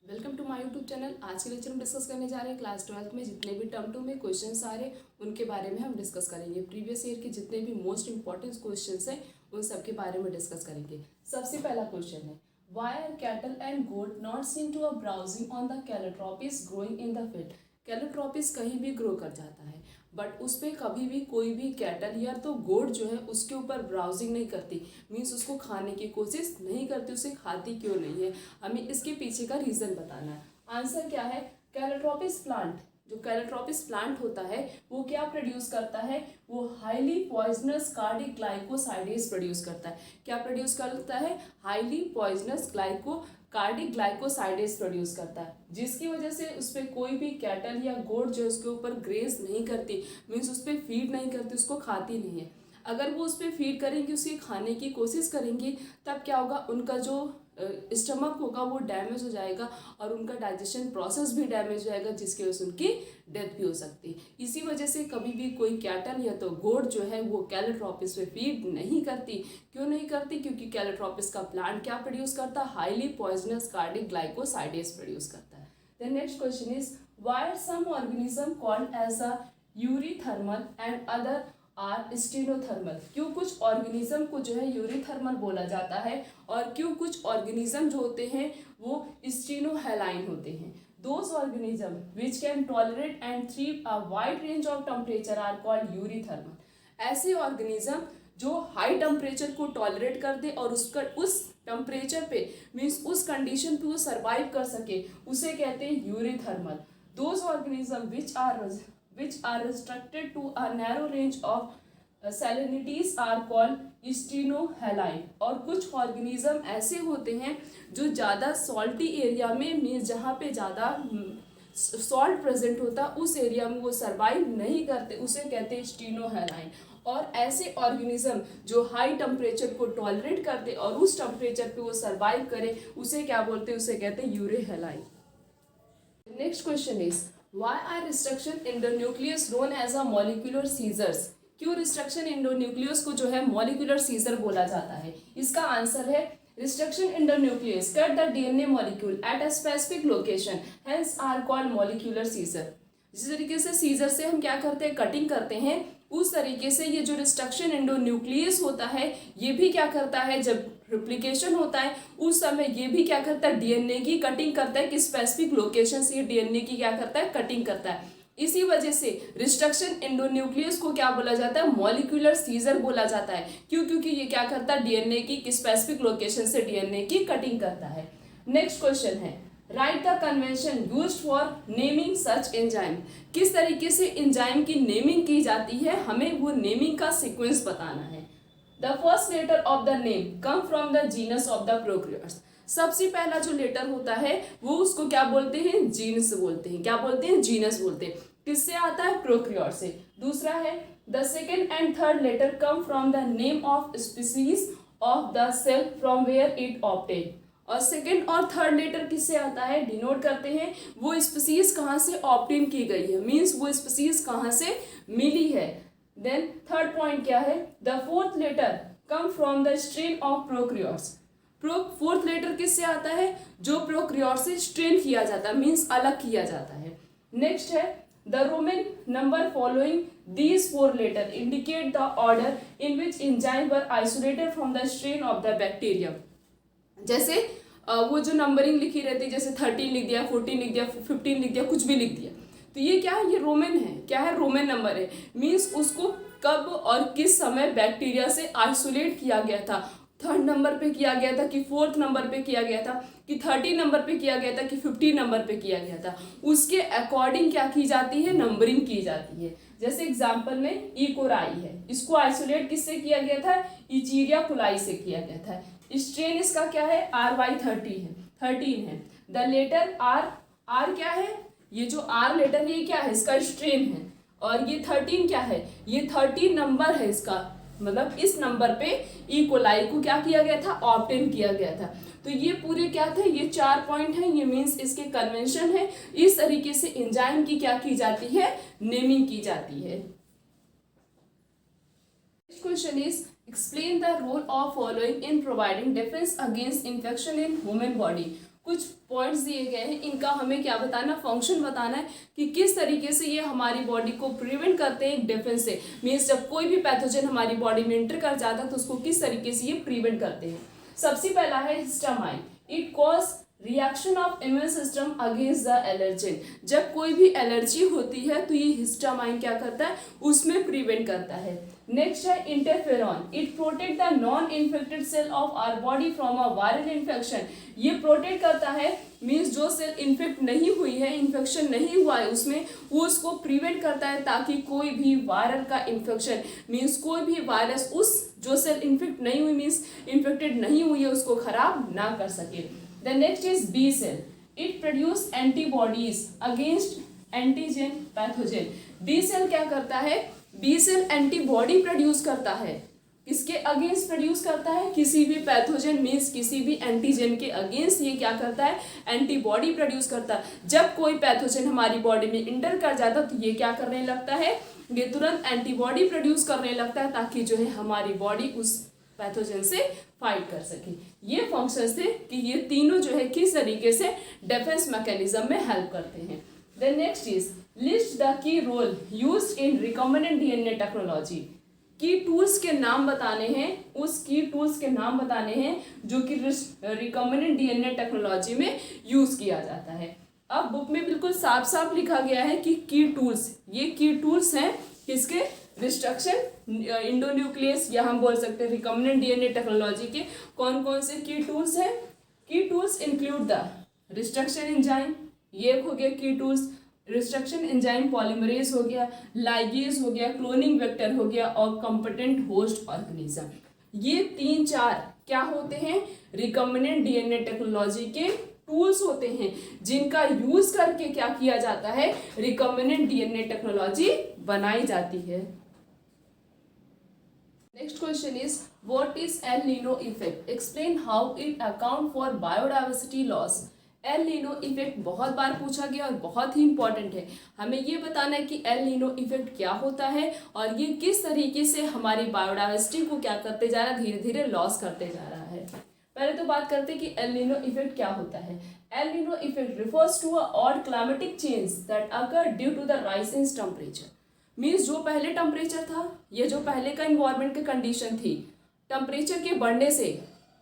Welcome to my YouTube channel. आज के lecture में डिस्कस करने जा रहे हैं क्लास 12th में जितने भी टर्म 2 में क्वेश्चंस आ रहे हैं उनके बारे में हम डिस्कस करेंगे। प्रीवियस ईयर के जितने भी मोस्ट इंपॉर्टेंट क्वेश्चंस हैं उन सब के बारे में डिस्कस करेंगे। सबसे पहला क्वेश्चन है, why are cattle and goat not seen to a browsing on the calotropis growing in the field. Calotropis कहीं भी ग्रो कर जाता है बट उस पर कभी भी कोई भी कैटल या तो गोट जो है उसके ऊपर ब्राउजिंग नहीं करती, मीन्स उसको खाने की कोशिश नहीं करती। उसे खाती क्यों नहीं है, हमें इसके पीछे का रीज़न बताना है। आंसर क्या है, कैलोट्रॉपिस प्लांट। जो कैलोट्रॉपिस प्लांट होता है वो क्या प्रोड्यूस करता है, वो हाईली पॉइजनस कार्डिग्लाइकोसाइडेज प्रोड्यूस करता है। क्या प्रोड्यूस करता है, हाईली पॉइजनस कार्डिग्लाइकोसाइडेज प्रोड्यूस करता है, जिसकी वजह से उस पर कोई भी कैटल या गोट जो उसके ऊपर ग्रेस नहीं करती, मीन्स उस पर फीड नहीं करती, उसको खाती नहीं है। अगर वो उस पर फीड करेंगी, उसके खाने की कोशिश करेंगी, तब क्या होगा, उनका जो स्टमक होगा वो डैमेज हो जाएगा और उनका डाइजेशन प्रोसेस भी डैमेज हो जाएगा, जिसकी वजह से उनकी डेथ भी हो सकती है। इसी वजह से कभी भी कोई कैटल या तो गोट जो है वो कैलोट्रॉपिस पे फीड नहीं करती। क्यों नहीं करती, क्योंकि कैलोट्रॉपिस का प्लांट क्या प्रोड्यूस करता है, हाईली पॉइजनस कार्डिग्लाइकोसाइडेज प्रोड्यूस करता है। The next question is, why are some organism called as a eurythermal and other are stenothermal. क्यों कुछ ऑर्गेनिज्म को जो है यूरीथर्मल बोला जाता है और क्यों कुछ ऑर्गेनिज्म जो होते हैं वो स्टेनोहेलाइन होते हैं। Those organism which can tolerate and thrive a wide range of temperature are called eurythermal. ऐसे ऑर्गेनिज्म जो हाई टेम्परेचर को टॉलरेट कर दे और उस टेम्परेचर पे मीन्स उस कंडीशन पे वो सर्वाइव कर सके, उसे कहते हैं eurythermal. Those organism which are restricted to a narrow range of salinities are called स्टेनोहेलाइन। और कुछ ऑर्गेनिज्म ऐसे होते हैं जो ज़्यादा सॉल्टी एरिया में, मीन्स जहाँ पे ज़्यादा सॉल्ट प्रेजेंट होता उस एरिया में वो सर्वाइव नहीं करते, उसे कहते हैं स्टेनोहेलाइन। और ऐसे ऑर्गेनिज्म जो हाई टेम्परेचर को टॉलरेट करते और उस टेम्परेचर पे वो सर्वाइव करे, उसे क्या बोलते हैं, उसे कहते हैं euryhaline. Next question is, Why are restriction endonucleus known as a molecular seizures? क्यों रिस्ट्रक्शन एंडोन्यूक्लियस को जो है मॉलिक्यूलर सीजर बोला जाता है? इसका आंसर है, restriction endonuclease cut the DNA molecule at a specific location, hence are called molecular scissor. जिस तरीके से सीजर से हम क्या करते हैं, कटिंग करते हैं, उस तरीके से ये जो रिस्ट्रक्शन एंडोन्यूक्लियस होता है ये भी क्या करता है, जब रिप्लिकेशन होता है उस समय ये भी क्या करता है, डीएनए की कटिंग करता है कि स्पेसिफिक लोकेशन से ये डीएनए की क्या करता है, कटिंग करता है। इसी वजह से रिस्ट्रक्शन एंडोन्यूक्लियस को क्या बोला जाता है, मॉलिक्यूलर सीजर बोला जाता है। क्यों, क्योंकि ये क्या करता है, डीएनए की स्पेसिफिक लोकेशन से डीएनए की कटिंग करता है। नेक्स्ट क्वेश्चन है, right the convention used for naming such enzyme. किस तरीके से एंजाइम की नेमिंग की जाती है, हमें वो नेमिंग का सीक्वेंस बताना है। The first letter of the name come from the genus of the prokaryotes. सबसे पहला जो लेटर होता है वो उसको क्या बोलते हैं, जीनस बोलते हैं। क्या बोलते हैं, जीनस बोलते हैं। किससे आता है, प्रोकैरियोट से। दूसरा है, the second and third letter come from the name of species of the cell from where it obtain. और सेकेंड और थर्ड लेटर किससे आता है, डिनोट करते हैं वो स्पीसीज कहाँ से ऑब्टेन की गई है, मीन्स वो स्पीसीज कहाँ से मिली है। देन थर्ड पॉइंट क्या है, the fourth letter come from the strain of prokaryotes. Fourth letter किससे आता है, जो प्रोकैरियोट से स्ट्रेन किया जाता है, मीन्स अलग किया जाता है। नेक्स्ट है, the Roman number following these four letter indicate the order in which enzyme were isolated from the strain of the bacterium। जैसे वो जो नंबरिंग लिखी रहती है, जैसे 13 लिख दिया, 14 लिख दिया, 15 लिख दिया, कुछ भी लिख दिया, तो ये क्या है, ये रोमन है। क्या है, रोमन नंबर है, मीन्स उसको कब और किस समय बैक्टीरिया से आइसोलेट किया गया था। थर्ड नंबर पे किया गया था कि फोर्थ नंबर पे किया गया था कि 30 नंबर पे किया गया था कि 50 नंबर पे किया गया था, उसके अकॉर्डिंग क्या की जाती है, नंबरिंग की जाती है। जैसे एग्जाम्पल में इकोराई है, इसको आइसोलेट किससे किया गया था, इचीरिया कोलाई से किया गया था। स्ट्रेन इसका क्या है, RY13 है, 13 है। द लेटर आर क्या है, ये जो आर लेटर है ये क्या है, इसका स्ट्रेन है। और ये 13 क्या है, ये 13 नंबर है इसका, मतलब इस नंबर पे इकोलाई को क्या किया गया था, ऑब्टेन किया गया था। तो ये पूरे क्या थे, ये 4 पॉइंट हैं, ये मीन्स इसके कन्वेंशन है। इस तरीके से एंजाइम की क्या की जाती है, नेमिंग की जाती है। Next question is, explain the role of following in providing defense against infection in human body। कुछ पॉइंट्स दिए गए हैं, इनका हमें क्या बताना, फंक्शन बताना है कि किस तरीके से ये हमारी बॉडी को प्रिवेंट करते हैं डिफेंस से। मीन्स जब कोई भी पैथोजन हमारी बॉडी में एंटर कर जाता है तो उसको किस तरीके से ये प्रिवेंट करते हैं। सबसे पहला है histamine, it cause reaction of immune system against the allergen. जब कोई भी एलर्जी होती है तो ये हिस्टामाइन क्या करता है, उसमें प्रिवेंट करता है। नेक्स्ट है interferon, it protect the non infected cell of our body from a viral infection. ये प्रोटेक्ट करता है, मीन्स जो सेल इन्फेक्ट नहीं हुई है, इन्फेक्शन नहीं हुआ है उसमें, वो उसको प्रिवेंट करता है ताकि कोई भी वायरल का इन्फेक्शन, मीन्स कोई भी वायरस उस जो सेल इन्फेक्ट नहीं हुई, मीन्स इन्फेक्टेड नहीं हुई है, उसको खराब ना कर सके। The next is B cell, it produce antibodies against antigen pathogen. B cell क्या करता है, बी सेल एंटीबॉडी प्रोड्यूस करता है, किसके अगेंस्ट प्रोड्यूस करता है, किसी भी पैथोजन, मीन्स किसी भी एंटीजन के अगेंस्ट ये क्या करता है, एंटीबॉडी प्रोड्यूस करता है। जब कोई पैथोजन हमारी बॉडी में इंटर कर जाता है तो ये क्या करने लगता है, ये तुरंत एंटीबॉडी प्रोड्यूस करने लगता है ताकि जो है हमारी बॉडी उस पैथोजन से फाइट कर सके। ये फंक्शंस थे कि ये तीनों जो है किस तरीके से डिफेंस मैकेनिज्म में हेल्प करते हैं। The next is list the key role used in recombinant DNA technology. Key tools के नाम बताने हैं, उस की टूल्स के नाम बताने हैं जो कि रिकॉम्बिनेंट डीएनए टेक्नोलॉजी में यूज किया जाता है। अब बुक में बिल्कुल साफ साफ लिखा गया है कि की टूल्स, ये की टूल्स हैं किसके, रिस्ट्रक्शन इंडोन्यूक्लियस, या हम बोल सकते हैं रिकॉम्बिनेंट डीएनए टेक्नोलॉजी के कौन कौन से की टूल्स हैं। की tools include the restriction enzyme, ये हो गया की टूल्स, रिस्ट्रक्शन एंजाइम पॉलीमरेज हो गया, लाइगेज हो गया, क्लोनिंग वेक्टर हो गया और कॉम्पिटेंट होस्ट ऑर्गेनिज्म। ये 3-4 क्या होते हैं, रिकॉम्बिनेंट डीएनए टेक्नोलॉजी के टूल्स होते हैं जिनका यूज करके क्या किया जाता है, रिकॉम्बिनेंट डीएनए टेक्नोलॉजी बनाई जाती है। Next question is what is L Nino effect, explain how it account for biodiversity loss. L Nino effect बहुत बार पूछा गया और बहुत ही इंपॉर्टेंट है। हमें ये बताना है कि एल नीनो इफेक्ट क्या होता है और ये किस तरीके से हमारी बायोडाइवर्सिटी को क्या करते जा रहा है, धीरे धीरे लॉस करते जा रहा है। पहले तो बात करते हैं कि एल नीनो इफेक्ट क्या होता है। El Nino effect refers to a odd climatic change that occur due to the rise in temperature. Means जो पहले टेम्परेचर था, ये जो पहले का इन्वायरमेंट की कंडीशन थी, टेम्परेचर के बढ़ने से,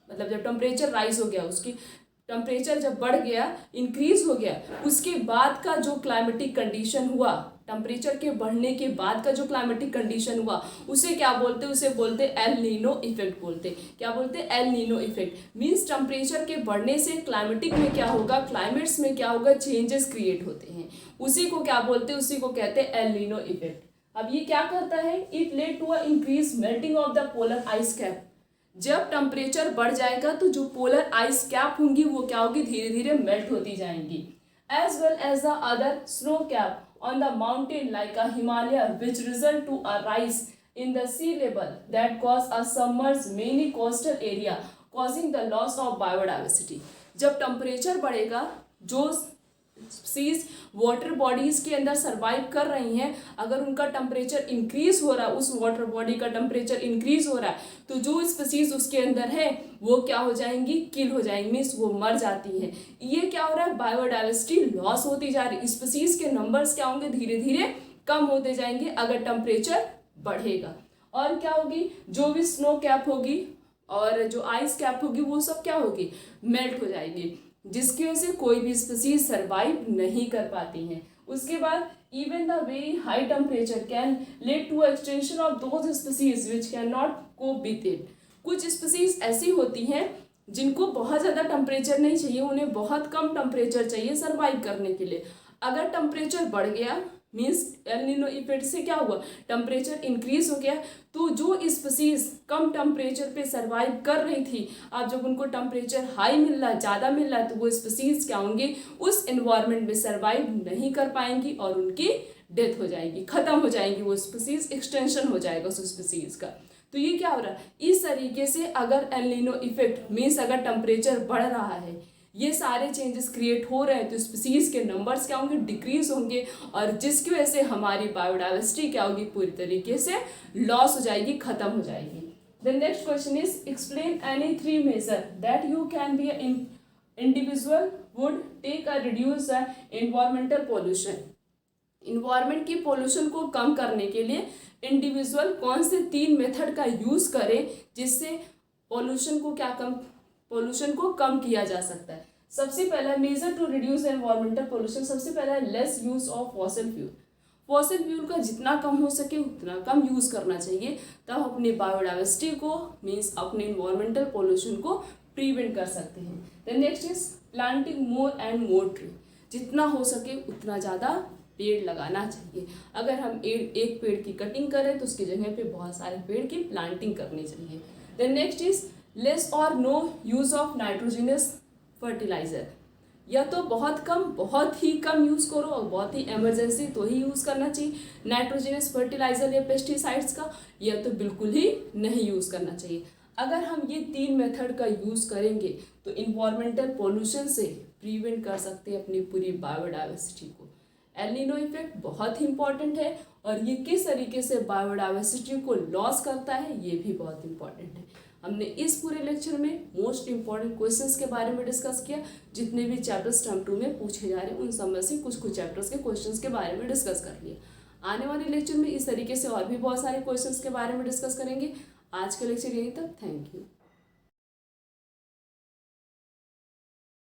मतलब जब टेम्परेचर राइज हो गया, उसकी टेम्परेचर जब बढ़ गया, इंक्रीज हो गया, उसके बाद का जो क्लाइमेटिक कंडीशन हुआ, टेम्परेचर के बढ़ने के बाद का जो क्लाइमेटिक कंडीशन हुआ, उसे क्या बोलते, उसे बोलते एल नीनो इफेक्ट बोलते। क्या बोलते, L Nino effect. Means temperature के बढ़ने से क्लाइमेटिक में क्या होगा, क्लाइमेट्स में क्या होगा, चेंजेस क्रिएट होते हैं, उसी को क्या बोलते, उसी को कहते हैं एल नीनो इफेक्ट। अब ये क्या करता है, it lead to a increase melting of the polar ice cap. जब टेम्परेचर बढ़ जाएगा तो जो पोलर आइस कैप होंगी वो क्या होगी, धीरे धीरे मेल्ट होती जाएंगी। As well as the other snow cap on the mountain like a Himalaya, which result to a rise in the sea level that cause a submerged many coastal area, causing the loss of biodiversity। जब temperature बढ़ेगा, जो seize water bodies के अंदर survive कर रही हैं, अगर उनका टेम्परेचर इंक्रीज हो रहा है, उस वाटर बॉडी का टेम्परेचर इंक्रीज हो रहा है, तो जो स्पीसीज उसके अंदर है वो क्या हो जाएंगी, किल हो जाएंगी, मीन्स वो मर जाती हैं। ये क्या हो रहा है, बायोडाइवर्सिटी लॉस होती जा रही है, स्पीसीज के नंबर्स क्या होंगे, धीरे धीरे कम होते जाएंगे अगर टेम्परेचर बढ़ेगा। और क्या होगी, जो भी स्नो कैप होगी और जो आइस कैप होगी वो सब क्या होगी, मेल्ट हो जाएगी, जिसकी वजह से कोई भी स्पीसीज सर्वाइव नहीं कर पाती हैं। उसके बाद even the very high temperature can lead to extension of those species which can not cope with it. कुछ स्पीसीज ऐसी होती हैं जिनको बहुत ज़्यादा टेम्परेचर नहीं चाहिए, उन्हें बहुत कम टेम्परेचर चाहिए सर्वाइव करने के लिए। अगर टेम्परेचर बढ़ गया, मीन्स एल नीनो इफेक्ट से क्या हुआ, टेम्परेचर इंक्रीज हो गया, तो जो स्पीसीज कम टेम्परेचर पे सर्वाइव कर रही थी, अब जब उनको टेम्परेचर हाई मिल रहा है, ज़्यादा मिल रहा है, तो वो स्पीसीज क्या होंगे, उस एनवायरनमेंट में सर्वाइव नहीं कर पाएंगी और उनकी डेथ हो जाएगी, खत्म हो जाएंगी वो स्पीसीज, एक्सटेंशन हो जाएगा उस स्पीसीज का। तो ये क्या हो रहा है, इस तरीके से अगर एल नीनो इफेक्ट मीन्स अगर टेम्परेचर बढ़ रहा है, ये सारे चेंजेस क्रिएट हो रहे हैं, तो स्पीसीज के नंबर्स क्या होंगे, डिक्रीज होंगे, और जिसकी वजह से हमारी बायोडाइवर्सिटी क्या होगी, पूरी तरीके से लॉस हो जाएगी, खत्म हो जाएगी। The next question is explain any 3 measure that you can be individual would take a reduce the environmental pollution. Environment की पोल्यूशन को कम करने के लिए इंडिविजुअल कौन से 3 मेथड का यूज करें जिससे पोल्यूशन को कम किया जा सकता है। सबसे पहला measure to reduce environmental pollution, सबसे पहला है less use of fossil fuel. Fossil fuel का जितना कम हो सके उतना कम यूज करना चाहिए, तब अपनी बायोडाइवर्सिटी को मीन्स अपने इन्वायरमेंटल पोल्यूशन को प्रिवेंट कर सकते हैं। Then next is planting more and more tree. जितना हो सके उतना ज़्यादा पेड़ लगाना चाहिए। अगर हम एक पेड़ की कटिंग करें तो उसकी जगह पे बहुत सारे पेड़ की प्लांटिंग करनी चाहिए। देन नेक्स्ट इज लेस और no use of nitrogenous fertiliser. या तो बहुत ही कम यूज़ करो और बहुत ही इमरजेंसी तो ही यूज़ करना चाहिए नाइट्रोजनस फर्टिलाइजर या पेस्टिसाइड्स का, या तो बिल्कुल ही नहीं यूज़ करना चाहिए। अगर हम ये 3 मेथड का यूज़ करेंगे तो इन्वायरमेंटल पोल्यूशन से प्रिवेंट कर सकते हैं अपनी पूरी बायोडाइवर्सिटी को। एल नीनो इफेक्ट बहुत ही इंपॉर्टेंट है और ये किस तरीके से बायोडाइवर्सिटी को लॉस करता है ये भी बहुत इंपॉर्टेंट है। हमने इस पूरे लेक्चर में मोस्ट इंपॉर्टेंट क्वेश्चंस के बारे में डिस्कस किया। जितने भी चैप्टर्स टर्म 2 में पूछे जा रहे हैं उन सब में से कुछ चैप्टर्स के क्वेश्चंस के बारे में डिस्कस कर लिया। आने वाले लेक्चर में इस तरीके से और भी बहुत सारे क्वेश्चंस के बारे में डिस्कस करेंगे। आज का लेक्चर यहीं तक, थैंक यू।